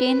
10